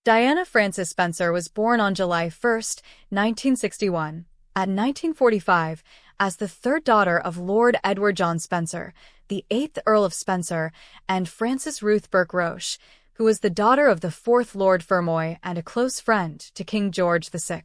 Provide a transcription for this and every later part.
Diana Frances Spencer was born on July 1, 1961, at 1945, as the third daughter of Lord Edward John Spencer, the 8th Earl of Spencer, and Frances Ruth Burke Roche, who was the daughter of the 4th Lord Fermoy and a close friend to King George VI.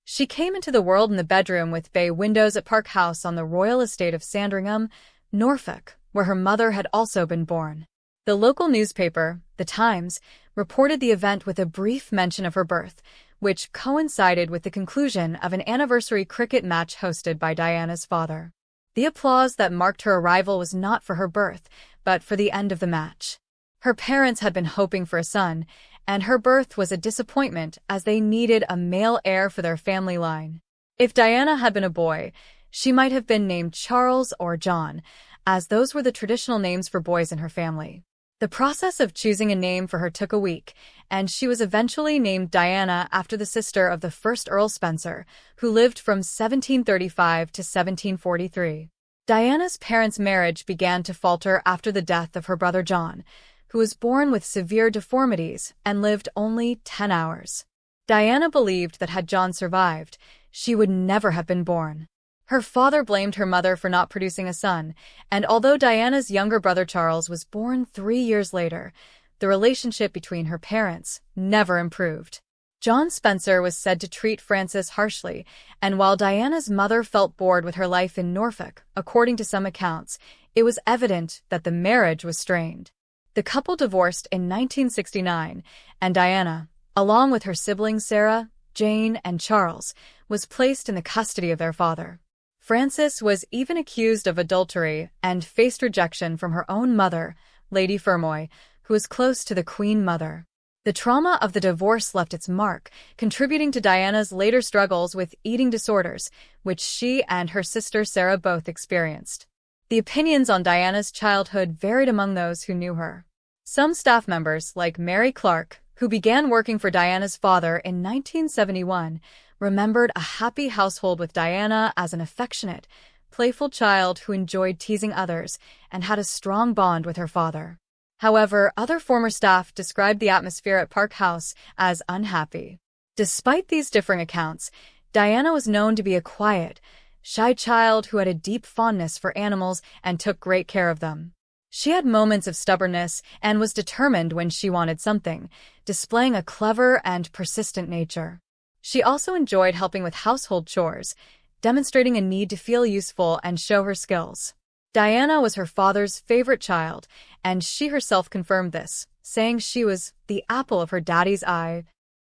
She came into the world in the bedroom with bay windows at Park House on the royal estate of Sandringham, Norfolk, where her mother had also been born. The local newspaper, The Times, reported the event with a brief mention of her birth, which coincided with the conclusion of an anniversary cricket match hosted by Diana's father. The applause that marked her arrival was not for her birth, but for the end of the match. Her parents had been hoping for a son, and her birth was a disappointment as they needed a male heir for their family line. If Diana had been a boy, she might have been named Charles or John, as those were the traditional names for boys in her family. The process of choosing a name for her took a week, and she was eventually named Diana after the sister of the first Earl Spencer, who lived from 1735 to 1743. Diana's parents' marriage began to falter after the death of her brother John, who was born with severe deformities and lived only 10 hours. Diana believed that had John survived, she would never have been born. Her father blamed her mother for not producing a son, and although Diana's younger brother Charles was born 3 years later, the relationship between her parents never improved. John Spencer was said to treat Frances harshly, and while Diana's mother felt bored with her life in Norfolk, according to some accounts, it was evident that the marriage was strained. The couple divorced in 1969, and Diana, along with her siblings Sarah, Jane, and Charles, was placed in the custody of their father. Frances was even accused of adultery and faced rejection from her own mother, Lady Fermoy, who was close to the Queen Mother. The trauma of the divorce left its mark, contributing to Diana's later struggles with eating disorders, which she and her sister Sarah both experienced. The opinions on Diana's childhood varied among those who knew her. Some staff members, like Mary Clark, who began working for Diana's father in 1971, remembered a happy household with Diana as an affectionate, playful child who enjoyed teasing others and had a strong bond with her father. However, other former staff described the atmosphere at Park House as unhappy. Despite these differing accounts, Diana was known to be a quiet, shy child who had a deep fondness for animals and took great care of them. She had moments of stubbornness and was determined when she wanted something, displaying a clever and persistent nature. She also enjoyed helping with household chores, demonstrating a need to feel useful and show her skills. Diana was her father's favorite child, and she herself confirmed this, saying she was the apple of her daddy's eye.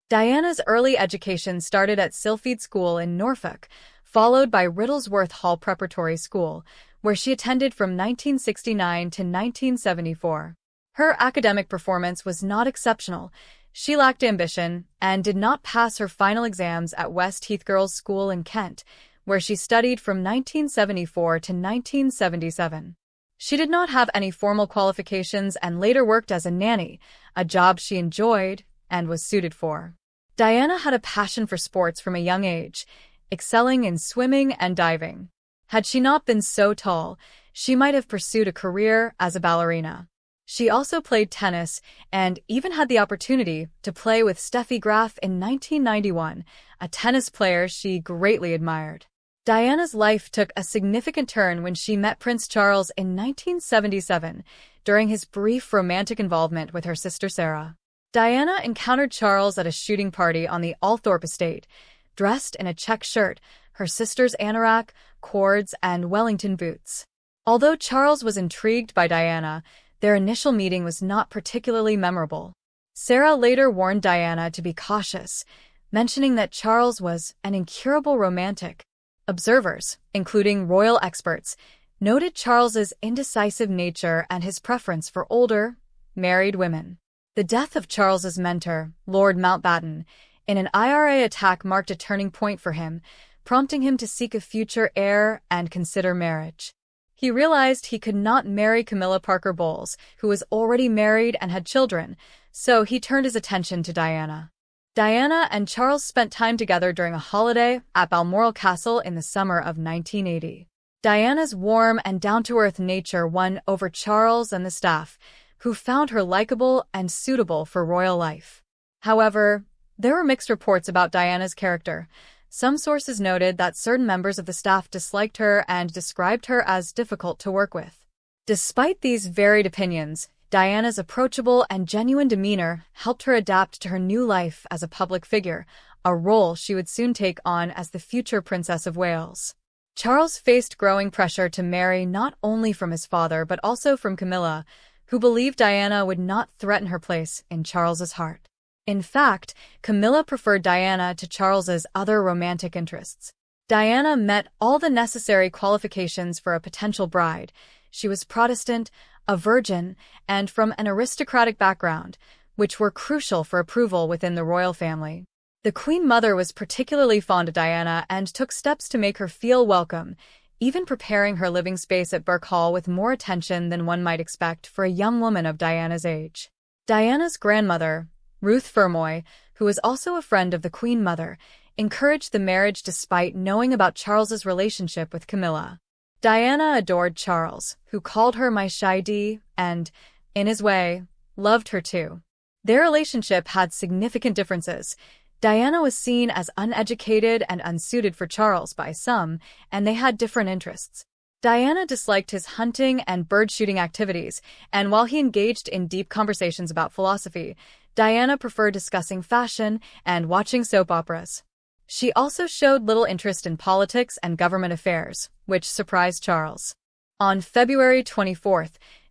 Diana's early education started at Silfield School in Norfolk, followed by Riddlesworth Hall Preparatory School, where she attended from 1969 to 1974. Her academic performance was not exceptional. She lacked ambition and did not pass her final exams at Westheath Girls' School in Kent, where she studied from 1974 to 1977. She did not have any formal qualifications and later worked as a nanny, a job she enjoyed and was suited for. Diana had a passion for sports from a young age, excelling in swimming and diving. Had she not been so tall, she might have pursued a career as a ballerina. She also played tennis and even had the opportunity to play with Steffi Graf in 1991, a tennis player she greatly admired. Diana's life took a significant turn when she met Prince Charles in 1977, during his brief romantic involvement with her sister Sarah. Diana encountered Charles at a shooting party on the Althorpe estate, dressed in a check shirt, her sister's anorak, cords, and Wellington boots. Although Charles was intrigued by Diana, their initial meeting was not particularly memorable. Sarah later warned Diana to be cautious, mentioning that Charles was an incurable romantic. Observers, including royal experts, noted Charles's indecisive nature and his preference for older, married women. The death of Charles's mentor, Lord Mountbatten, in an IRA attack marked a turning point for him, prompting him to seek a future heir and consider marriage. He realized he could not marry Camilla Parker Bowles, who was already married and had children, so he turned his attention to Diana. Diana and Charles spent time together during a holiday at Balmoral Castle in the summer of 1980. Diana's warm and down-to-earth nature won over Charles and the staff, who found her likable and suitable for royal life. However, there were mixed reports about Diana's character. Some sources noted that certain members of the staff disliked her and described her as difficult to work with. Despite these varied opinions, Diana's approachable and genuine demeanor helped her adapt to her new life as a public figure, a role she would soon take on as the future Princess of Wales. Charles faced growing pressure to marry not only from his father but also from Camilla, who believed Diana would not threaten her place in Charles's heart. In fact, Camilla preferred Diana to Charles's other romantic interests. Diana met all the necessary qualifications for a potential bride. She was Protestant, a virgin, and from an aristocratic background, which were crucial for approval within the royal family. The Queen Mother was particularly fond of Diana and took steps to make her feel welcome, even preparing her living space at Birk Hall with more attention than one might expect for a young woman of Diana's age. Diana's grandmother, Ruth Fermoy, who was also a friend of the Queen Mother, encouraged the marriage despite knowing about Charles's relationship with Camilla. Diana adored Charles, who called her my Shidi, and, in his way, loved her too. Their relationship had significant differences. Diana was seen as uneducated and unsuited for Charles by some, and they had different interests. Diana disliked his hunting and bird-shooting activities, and while he engaged in deep conversations about philosophy, Diana preferred discussing fashion and watching soap operas. She also showed little interest in politics and government affairs, which surprised Charles. On February 24,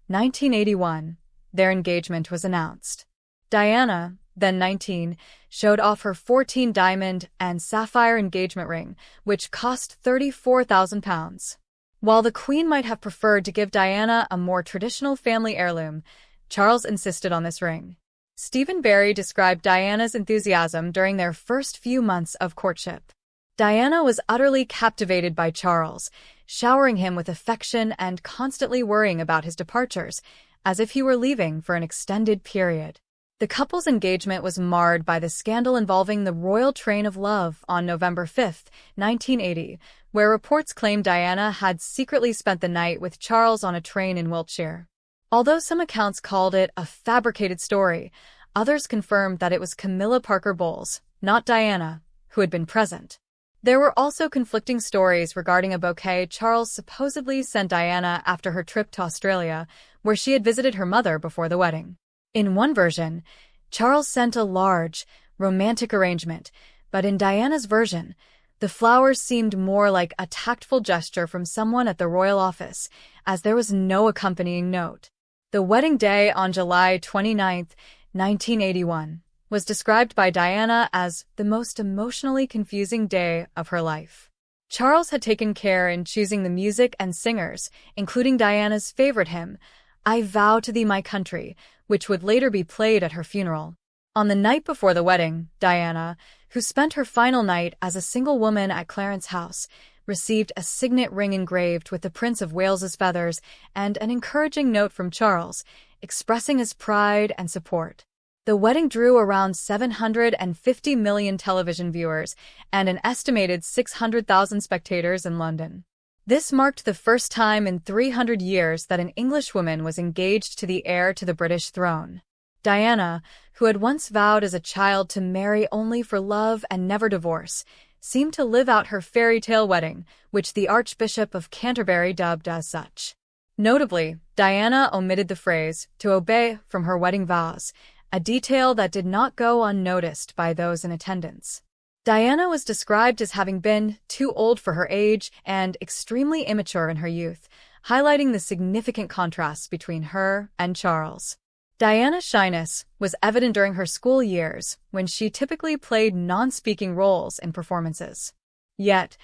1981, their engagement was announced. Diana, then 19, showed off her 14-diamond and sapphire engagement ring, which cost £34,000. While the Queen might have preferred to give Diana a more traditional family heirloom, Charles insisted on this ring. Stephen Barry described Diana's enthusiasm during their first few months of courtship. Diana was utterly captivated by Charles, showering him with affection and constantly worrying about his departures, as if he were leaving for an extended period. The couple's engagement was marred by the scandal involving the Royal Train of Love on November 5, 1980, where reports claimed Diana had secretly spent the night with Charles on a train in Wiltshire. Although some accounts called it a fabricated story, others confirmed that it was Camilla Parker Bowles, not Diana, who had been present. There were also conflicting stories regarding a bouquet Charles supposedly sent Diana after her trip to Australia, where she had visited her mother before the wedding. In one version, Charles sent a large, romantic arrangement, but in Diana's version, the flowers seemed more like a tactful gesture from someone at the royal office, as there was no accompanying note. The wedding day on July 29, 1981, was described by Diana as the most emotionally confusing day of her life. Charles had taken care in choosing the music and singers, including Diana's favorite hymn, I Vow to Thee My Country, which would later be played at her funeral. On the night before the wedding, Diana, who spent her final night as a single woman at Clarence House, received a signet ring engraved with the Prince of Wales's feathers and an encouraging note from Charles, expressing his pride and support. The wedding drew around 750 million television viewers and an estimated 600,000 spectators in London. This marked the first time in 300 years that an Englishwoman was engaged to the heir to the British throne. Diana, who had once vowed as a child to marry only for love and never divorce, seemed to live out her fairy tale wedding, which the Archbishop of Canterbury dubbed as such. Notably, Diana omitted the phrase, to obey, from her wedding vows, a detail that did not go unnoticed by those in attendance. Diana was described as having been too old for her age and extremely immature in her youth, highlighting the significant contrasts between her and Charles. Diana's shyness was evident during her school years, when she typically played non-speaking roles in performances. Yet,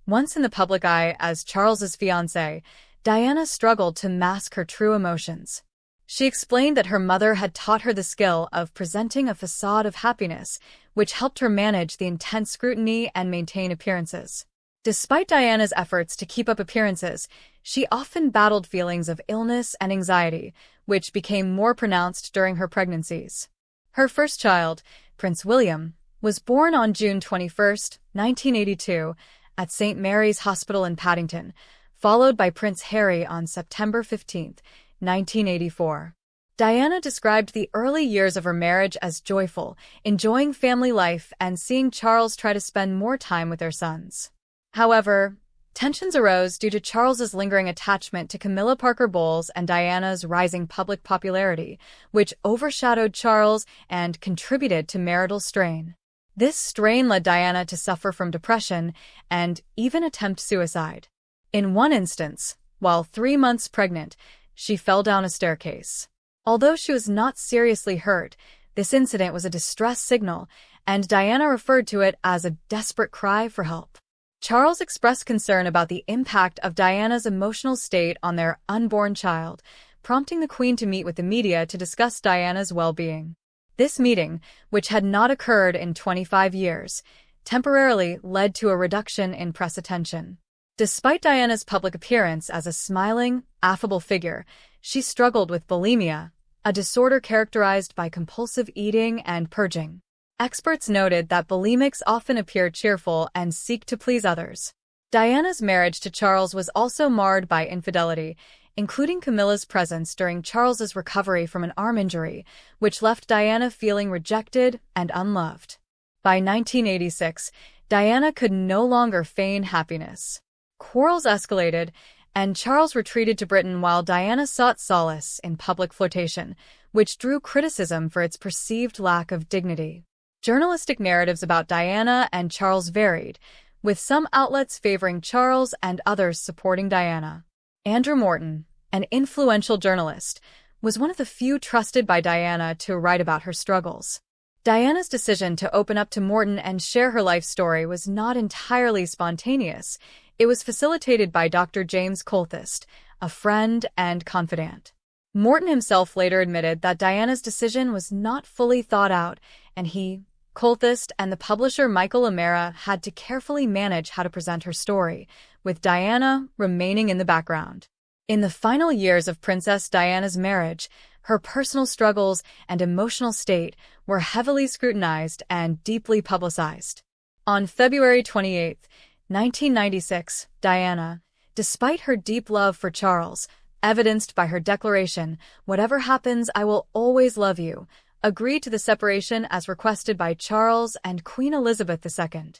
once in the public eye as Charles's fiancée, Diana struggled to mask her true emotions. She explained that her mother had taught her the skill of presenting a facade of happiness, which helped her manage the intense scrutiny and maintain appearances. Despite Diana's efforts to keep up appearances, she often battled feelings of illness and anxiety, which became more pronounced during her pregnancies. Her first child, Prince William, was born on June 21, 1982, at St. Mary's Hospital in Paddington, followed by Prince Harry on September 15, 1984. Diana described the early years of her marriage as joyful, enjoying family life and seeing Charles try to spend more time with their sons. However, tensions arose due to Charles's lingering attachment to Camilla Parker Bowles and Diana's rising public popularity, which overshadowed Charles and contributed to marital strain. This strain led Diana to suffer from depression and even attempt suicide. In one instance, while 3 months pregnant, she fell down a staircase. Although she was not seriously hurt, this incident was a distress signal, and Diana referred to it as a desperate cry for help. Charles expressed concern about the impact of Diana's emotional state on their unborn child, prompting the Queen to meet with the media to discuss Diana's well-being. This meeting, which had not occurred in 25 years, temporarily led to a reduction in press attention. Despite Diana's public appearance as a smiling, affable figure, she struggled with bulimia, a disorder characterized by compulsive eating and purging. Experts noted that bulimics often appear cheerful and seek to please others. Diana's marriage to Charles was also marred by infidelity, including Camilla's presence during Charles's recovery from an arm injury, which left Diana feeling rejected and unloved. By 1986, Diana could no longer feign happiness. Quarrels escalated, and Charles retreated to Britain while Diana sought solace in public flirtation, which drew criticism for its perceived lack of dignity. Journalistic narratives about Diana and Charles varied, with some outlets favoring Charles and others supporting Diana. Andrew Morton, an influential journalist, was one of the few trusted by Diana to write about her struggles. Diana's decision to open up to Morton and share her life story was not entirely spontaneous. It was facilitated by Dr. James Colthurst, a friend and confidant. Morton himself later admitted that Diana's decision was not fully thought out, and he, Colthurst, and the publisher Michael O'Mara had to carefully manage how to present her story, with Diana remaining in the background. In the final years of Princess Diana's marriage, her personal struggles and emotional state were heavily scrutinized and deeply publicized. On February 28, 1996, Diana, despite her deep love for Charles, evidenced by her declaration, "Whatever happens, I will always love you," agreed to the separation as requested by Charles and Queen Elizabeth II.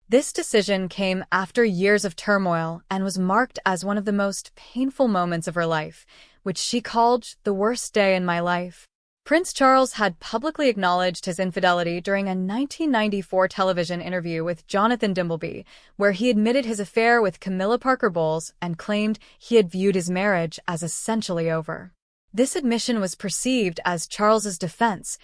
This decision came after years of turmoil and was marked as one of the most painful moments of her life, which she called the worst day in my life. Prince Charles had publicly acknowledged his infidelity during a 1994 television interview with Jonathan Dimbleby, where he admitted his affair with Camilla Parker Bowles and claimed he had viewed his marriage as essentially over. This admission was perceived as Charles's defense,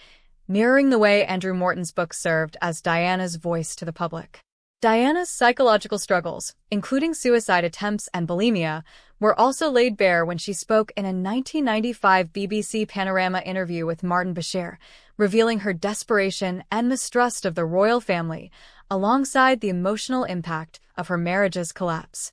mirroring the way Andrew Morton's book served as Diana's voice to the public. Diana's psychological struggles, including suicide attempts and bulimia, were also laid bare when she spoke in a 1995 BBC Panorama interview with Martin Bashir, revealing her desperation and mistrust of the royal family, alongside the emotional impact of her marriage's collapse.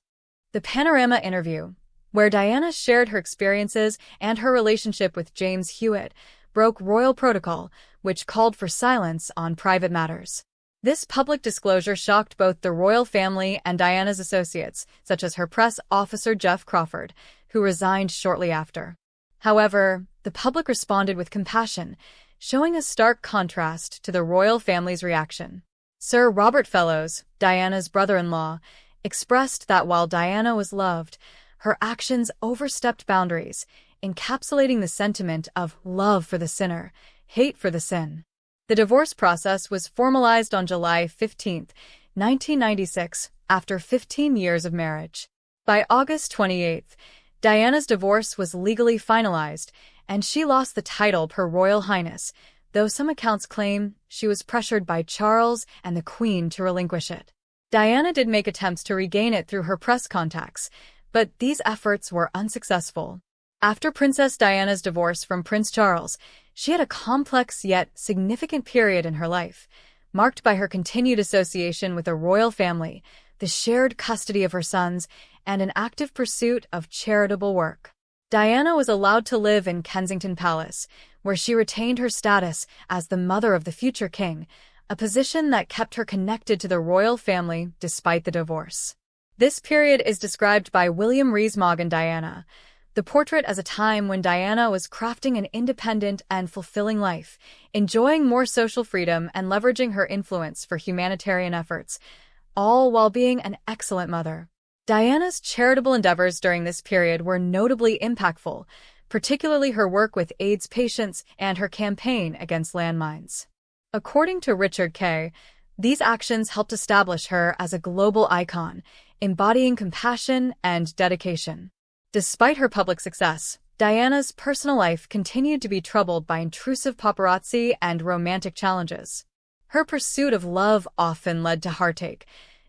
The Panorama interview, where Diana shared her experiences and her relationship with James Hewitt, broke royal protocol, which called for silence on private matters. This public disclosure shocked both the royal family and Diana's associates, such as her press officer Jeff Crawford, who resigned shortly after. However, the public responded with compassion, showing a stark contrast to the royal family's reaction. Sir Robert Fellows, Diana's brother-in-law, expressed that while Diana was loved, her actions overstepped boundaries, encapsulating the sentiment of love for the sinner, hate for the sin. The divorce process was formalized on July 15, 1996, after 15 years of marriage. By August 28, Diana's divorce was legally finalized, and she lost the title Her Royal Highness, though some accounts claim she was pressured by Charles and the Queen to relinquish it. Diana did make attempts to regain it through her press contacts, but these efforts were unsuccessful. After Princess Diana's divorce from Prince Charles, she had a complex yet significant period in her life, marked by her continued association with the royal family, the shared custody of her sons, and an active pursuit of charitable work. Diana was allowed to live in Kensington Palace, where she retained her status as the mother of the future king, a position that kept her connected to the royal family despite the divorce. This period is described by William Rees-Mogg and Diana. The portrait as a time when Diana was crafting an independent and fulfilling life, enjoying more social freedom and leveraging her influence for humanitarian efforts, all while being an excellent mother. Diana's charitable endeavors during this period were notably impactful, particularly her work with AIDS patients and her campaign against landmines. According to Richard Kay, these actions helped establish her as a global icon, embodying compassion and dedication. Despite her public success, Diana's personal life continued to be troubled by intrusive paparazzi and romantic challenges. Her pursuit of love often led to heartache.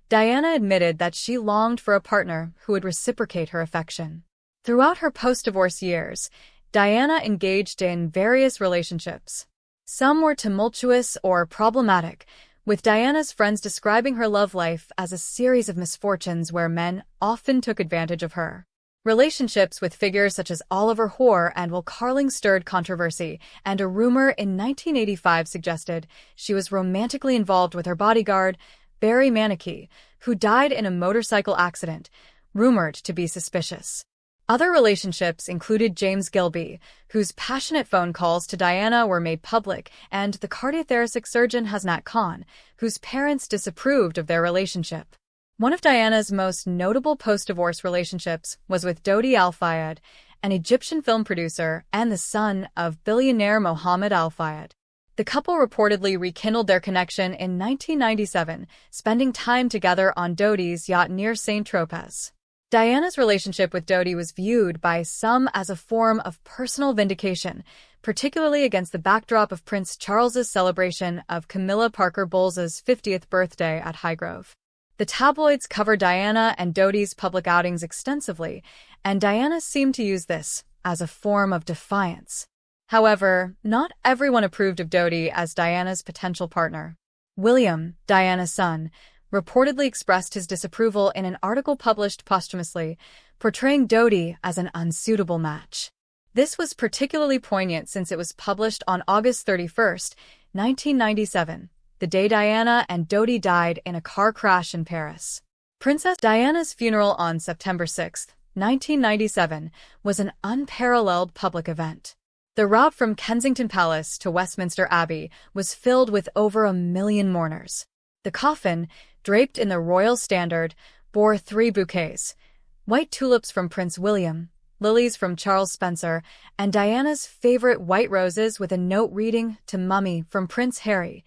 Diana admitted that she longed for a partner who would reciprocate her affection. Throughout her post-divorce years, Diana engaged in various relationships. Some were tumultuous or problematic, with Diana's friends describing her love life as a series of misfortunes where men often took advantage of her. Relationships with figures such as Oliver Hoare and Will Carling stirred controversy, and a rumor in 1985 suggested she was romantically involved with her bodyguard, Barry Manicky, who died in a motorcycle accident, rumored to be suspicious. Other relationships included James Gilby, whose passionate phone calls to Diana were made public, and the cardiothoracic surgeon Hasnat Khan, whose parents disapproved of their relationship. One of Diana's most notable post-divorce relationships was with Dodi Al-Fayed, an Egyptian film producer and the son of billionaire Mohammed Al-Fayed. The couple reportedly rekindled their connection in 1997, spending time together on Dodi's yacht near Saint-Tropez. Diana's relationship with Dodi was viewed by some as a form of personal vindication, particularly against the backdrop of Prince Charles's celebration of Camilla Parker Bowles's 50th birthday at Highgrove. The tabloids covered Diana and Dodi's public outings extensively, and Diana seemed to use this as a form of defiance. However, not everyone approved of Dodi as Diana's potential partner. William, Diana's son, reportedly expressed his disapproval in an article published posthumously, portraying Dodi as an unsuitable match. This was particularly poignant since it was published on August 31, 1997. The day Diana and Dodi died in a car crash in Paris. Princess Diana's funeral on September 6, 1997, was an unparalleled public event. The route from Kensington Palace to Westminster Abbey was filled with over 1 million mourners. The coffin, draped in the royal standard, bore 3 bouquets: white tulips from Prince William, lilies from Charles Spencer, and Diana's favorite white roses with a note reading "To Mummy" from Prince Harry.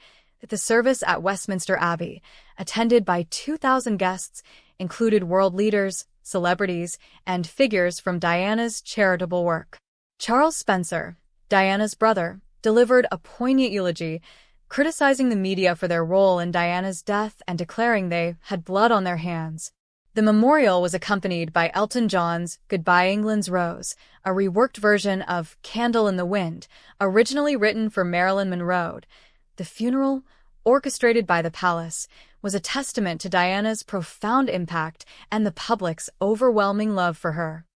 The service at Westminster Abbey, attended by 2,000 guests, included world leaders, celebrities, and figures from Diana's charitable work. Charles Spencer, Diana's brother, delivered a poignant eulogy, criticizing the media for their role in Diana's death and declaring they had blood on their hands. The memorial was accompanied by Elton John's Goodbye England's Rose, a reworked version of Candle in the Wind, originally written for Marilyn Monroe. The funeral, orchestrated by the palace, was a testament to Diana's profound impact and the public's overwhelming love for her.